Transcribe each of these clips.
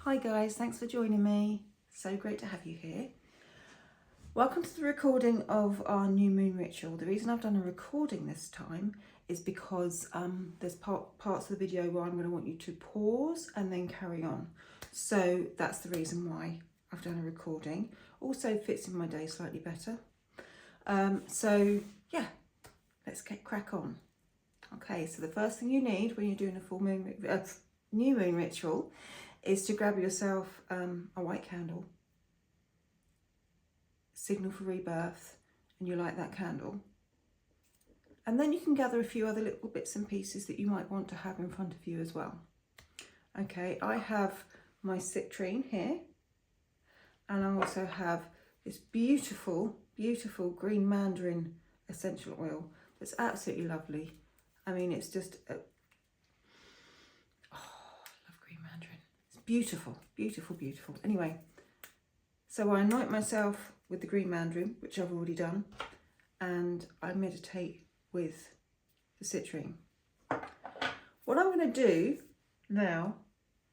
Hi guys, thanks for joining me. So great to have you here. Welcome to the recording of our new moon ritual. The reason I've done a recording this time is because there's parts of the video where I'm going to want you to pause and then carry on. So that's the reason why I've done a recording. Also fits in my day slightly better. So yeah, let's get crack on. Okay, so the first thing you need when you're doing a full moon, new moon ritual is to grab yourself a white candle, signal for rebirth, and you light that candle. And then you can gather a few other little bits and pieces that you might want to have in front of you as well. Okay, I have my citrine here, and I also have this beautiful, beautiful green mandarin essential oil that's absolutely lovely. I mean, it's just beautiful, beautiful, beautiful. Anyway, so I anoint myself with the green mandarin, which I've already done, and I meditate with the citrine. What I'm going to do now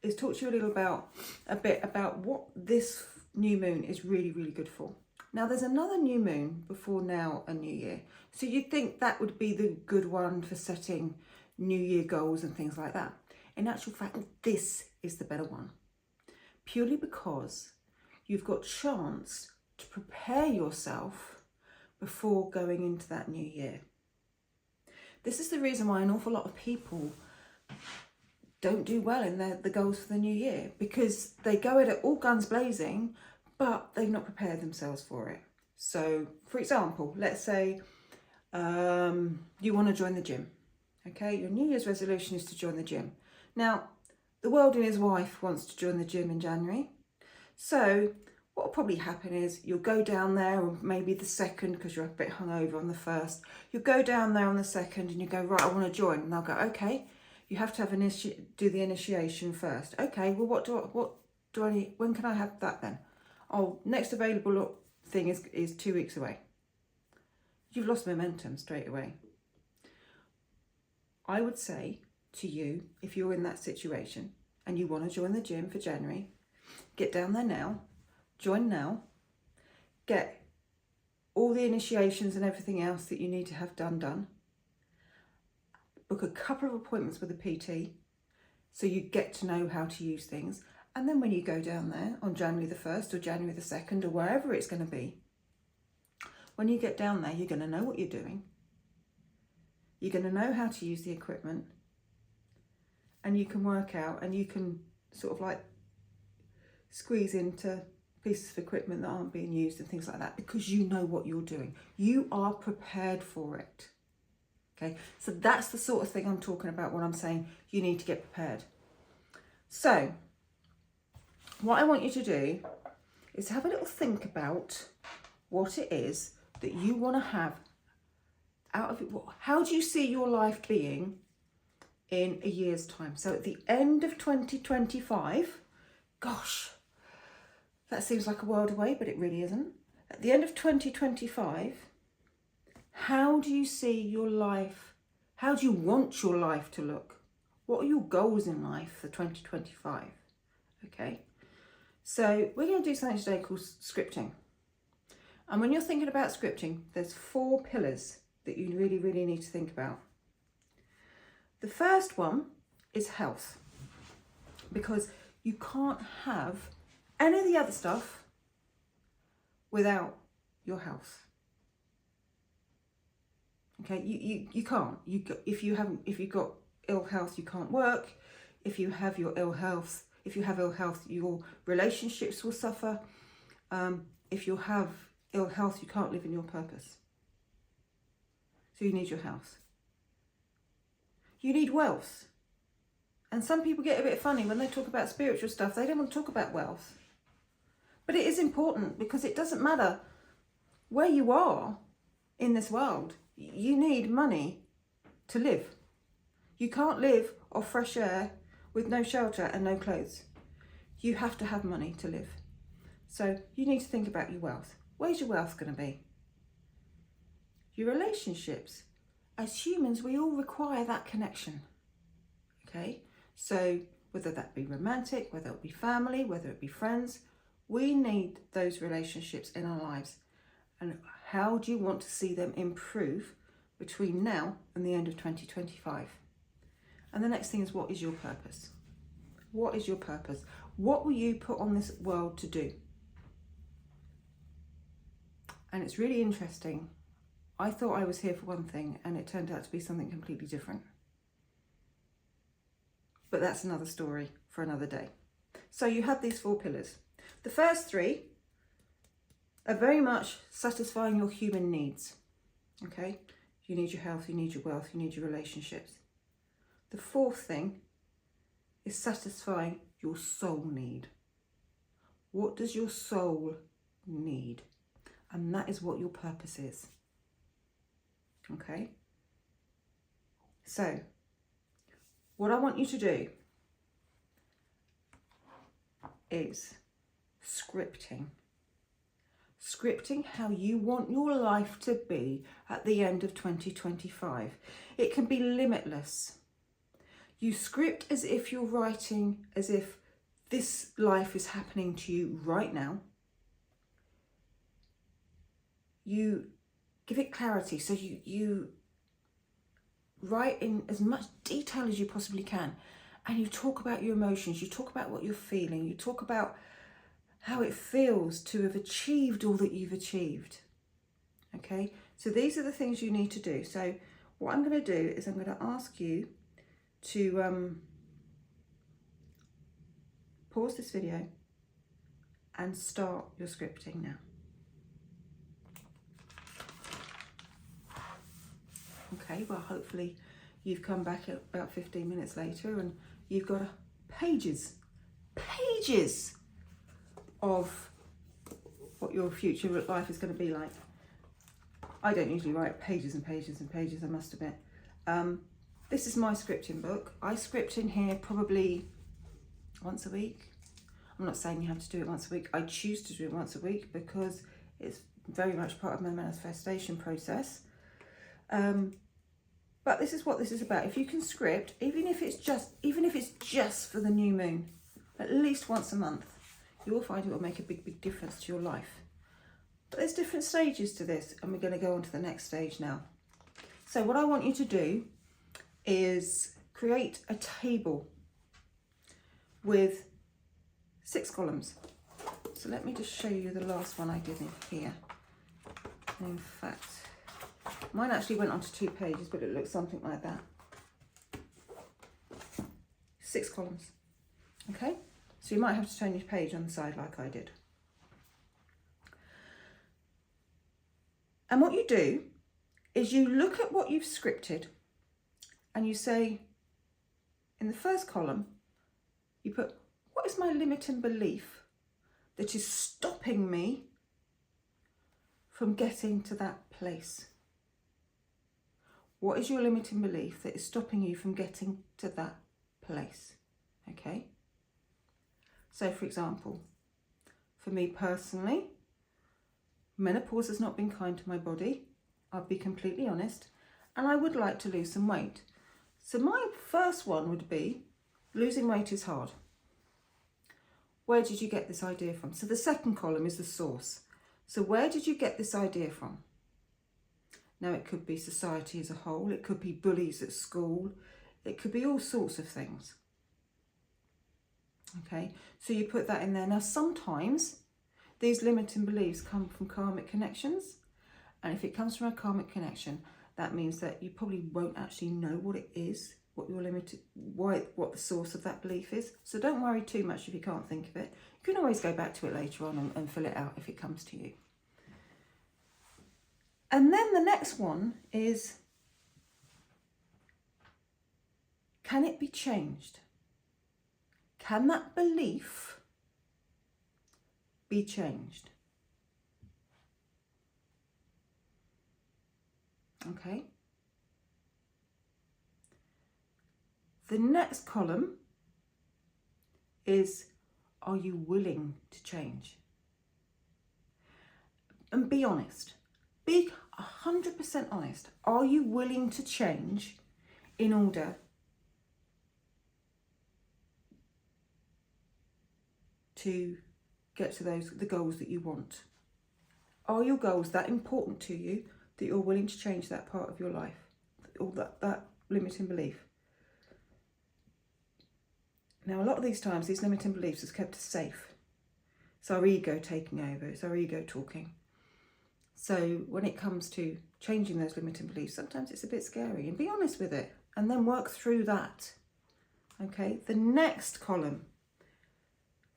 is talk to you a bit about what this new moon is really, really good for. Now, there's another new moon before now a new year, so you'd think that would be the good one for setting new year goals and things like that. In actual fact, this is the better one, purely because you've got chance to prepare yourself before going into that new year. This is the reason why an awful lot of people don't do well in the goals for the new year, because they go at it all guns blazing, but they've not prepared themselves for it. So, for example, let's say you want to join the gym. Okay, your New Year's resolution is to join the gym. Now, the world and his wife wants to join the gym in January. So what will probably happen is you'll go down there on maybe the 2nd, because you're a bit hungover on the 1st. You'll go down there on the 2nd and you go, right, I want to join. And they'll go, okay, you have to have do the initiation first. Okay, well, what do I need? When can I have that then? Oh, next available thing is 2 weeks away. You've lost momentum straight away. I would say to you, if you're in that situation and you want to join the gym for January, get down there now, join now, get all the initiations and everything else that you need to have done. Book a couple of appointments with a PT so you get to know how to use things. And then when you go down there on January the 1st or January the 2nd or wherever it's going to be, when you get down there, you're going to know what you're doing. You're going to know how to use the equipment, and you can work out and you can sort of like squeeze into pieces of equipment that aren't being used and things like that, because you know what you're doing. You are prepared for it. Okay, so that's the sort of thing I'm talking about when I'm saying you need to get prepared. So what I want you to do is have a little think about what it is that you want to have out of it. How do you see your life being in a year's time? So at the end of 2025, gosh, that seems like a world away, but it really isn't. At the end of 2025, how do you see your life? How do you want your life to look? What are your goals in life for 2025? Okay, so we're going to do something today called scripting. And when you're thinking about scripting, there's 4 pillars that you really, really need to think about. The first one is health, because you can't have any of the other stuff without your health. Okay, you can't. If you've got ill health, you can't work. If you have ill health, your relationships will suffer. If you have ill health, you can't live in your purpose. So you need your health. You need wealth. And some people get a bit funny when they talk about spiritual stuff. They don't want to talk about wealth. But it is important, because it doesn't matter where you are in this world. You need money to live. You can't live off fresh air with no shelter and no clothes. You have to have money to live. So you need to think about your wealth. Where's your wealth going to be? Your relationships. As humans, we all require that connection. Okay, so whether that be romantic, whether it be family, whether it be friends. We need those relationships in our lives. And how do you want to see them improve between now and the end of 2025? And the next thing is, what is your purpose? What is your purpose? What will you put on this world to do? And it's really interesting. I thought I was here for one thing and it turned out to be something completely different. But that's another story for another day. So you have these 4 pillars. The first 3 are very much satisfying your human needs. Okay? You need your health, you need your wealth, you need your relationships. The 4th thing is satisfying your soul need. What does your soul need? And that is what your purpose is. Okay? So, what I want you to do is scripting. Scripting how you want your life to be at the end of 2025. It can be limitless. You script as if you're writing, as if this life is happening to you right now. You give it clarity, so you write in as much detail as you possibly can, and you talk about your emotions, you talk about what you're feeling, you talk about how it feels to have achieved all that you've achieved. Okay, so these are the things you need to do. So what I'm going to do is I'm going to ask you to pause this video and start your scripting now. Okay, well, hopefully you've come back about 15 minutes later and you've got pages of what your future life is going to be like. I don't usually write pages and pages and pages, I must admit. This is my scripting book. I script in here probably once a week. I'm not saying you have to do it once a week. I choose to do it once a week because it's very much part of my manifestation process. But this is what this is about. If you can script, even if it's just for the new moon, at least once a month, you will find it will make a big difference to your life. But there's different stages to this, and we're going to go on to the next stage now. So what I want you to do is create a table with 6 columns. So let me just show you the last one I did in here. In fact, mine actually went onto 2 pages, but it looks something like that. 6 columns. Okay, so you might have to turn your page on the side like I did. And what you do is you look at what you've scripted and you say, in the first column, you put, what is my limiting belief that is stopping me from getting to that place? What is your limiting belief that is stopping you from getting to that place? Okay. So for example, for me personally, menopause has not been kind to my body. I'll be completely honest. And I would like to lose some weight. So my first one would be, losing weight is hard. Where did you get this idea from? So the second column is the source. So where did you get this idea from? Now it could be society as a whole. It could be bullies at school. It could be all sorts of things. Okay, so you put that in there. Now sometimes these limiting beliefs come from karmic connections. And if it comes from a karmic connection, that means that you probably won't actually know what it is, what your limited, what the source of that belief is. So don't worry too much if you can't think of it. You can always go back to it later on and fill it out if it comes to you. And then the next one is, can it be changed? Can that belief be changed? Okay. The next column is, are you willing to change? And be honest. Be 100% honest. Are you willing to change in order to get to the goals that you want? Are your goals that important to you that you're willing to change that part of your life, or that limiting belief? Now, a lot of these times, these limiting beliefs has kept us safe. It's our ego taking over. It's our ego talking. So when it comes to changing those limiting beliefs, sometimes it's a bit scary, and be honest with it and then work through that. Okay, the next column,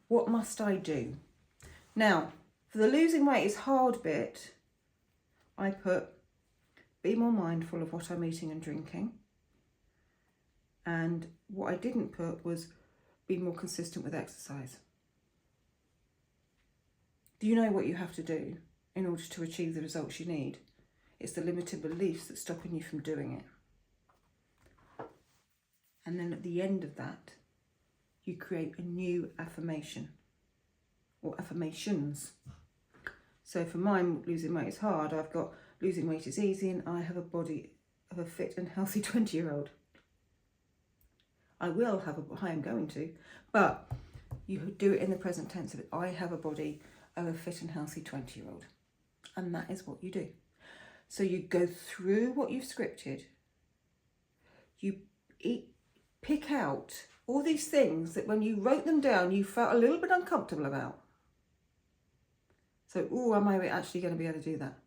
what must I do? Now, for the losing weight is hard bit, I put be more mindful of what I'm eating and drinking. And what I didn't put was be more consistent with exercise. Do you know what you have to do in order to achieve the results you need? It's the limiting beliefs that's stopping you from doing it. And then at the end of that, you create a new affirmation or affirmations. So for mine, losing weight is hard. I've got losing weight is easy and I have a body of a fit and healthy 20-year-old. I am going to, but you do it in the present tense of it. I have a body of a fit and healthy 20-year-old. And that is what you do. So you go through what you've scripted. You pick out all these things that when you wrote them down, you felt a little bit uncomfortable about. So, am I actually going to be able to do that?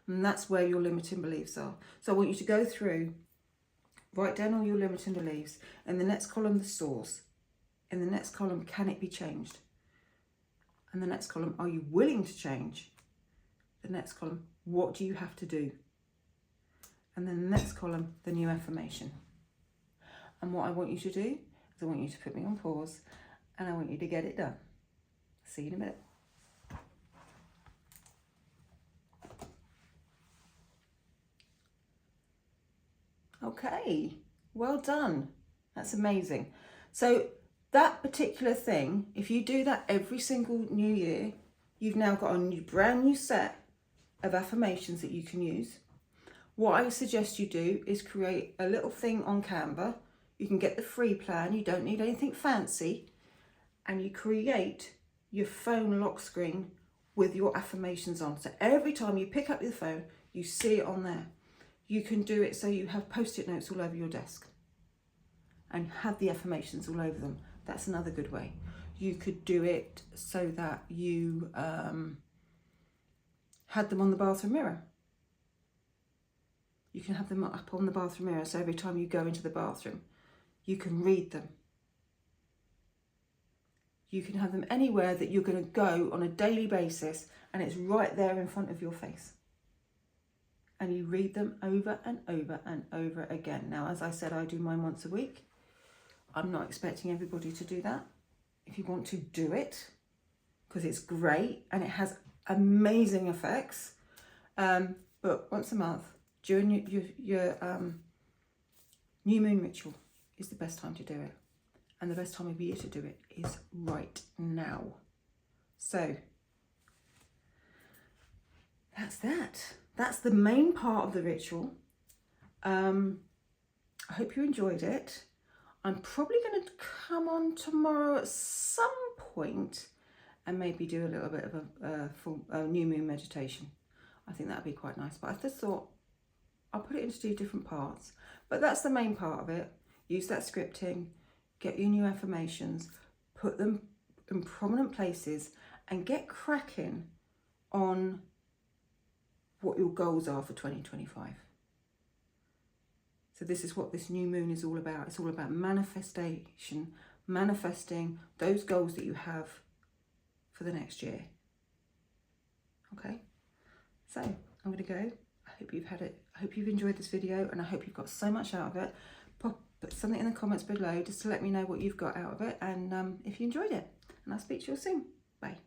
And that's where your limiting beliefs are. So I want you to go through, write down all your limiting beliefs. In the next column, the source. In the next column, can it be changed? And the next column, are you willing to change? The next column, what do you have to do? And then the next column, the new affirmation. And what I want you to do is I want you to put me on pause and I want you to get it done. See you in a minute. Okay, well done. That's amazing. So that particular thing, if you do that every single new year, you've now got a brand new set of affirmations that you can use. What I suggest you do is create a little thing on Canva. You can get the free plan. You don't need anything fancy. And you create your phone lock screen with your affirmations on. So every time you pick up your phone, you see it on there. You can do it so you have post-it notes all over your desk and have the affirmations all over them. That's another good way. You could do it so that you had them on the bathroom mirror. You can have them up on the bathroom mirror, so every time you go into the bathroom, you can read them. You can have them anywhere that you're going to go on a daily basis, and it's right there in front of your face. And you read them over and over and over again. Now, as I said, I do mine once a week. I'm not expecting everybody to do that. If you want to, do it, because it's great and it has amazing effects. But once a month, during your new moon ritual is the best time to do it. And the best time of year to do it is right now. So that's that. That's the main part of the ritual. I hope you enjoyed it. I'm probably going to come on tomorrow at some point and maybe do a little bit of a full new moon meditation. I think that'd be quite nice. But I just thought I'll put it into 2 different parts. But that's the main part of it. Use that scripting, get your new affirmations, put them in prominent places and get cracking on what your goals are for 2025. So this is what this new moon is all about. It's all about manifestation, manifesting those goals that you have for the next year. Okay, so I'm going to go. I hope you've had it. I hope you've enjoyed this video and I hope you've got so much out of it. Put something in the comments below just to let me know what you've got out of it and if you enjoyed it. And I'll speak to you all soon. Bye.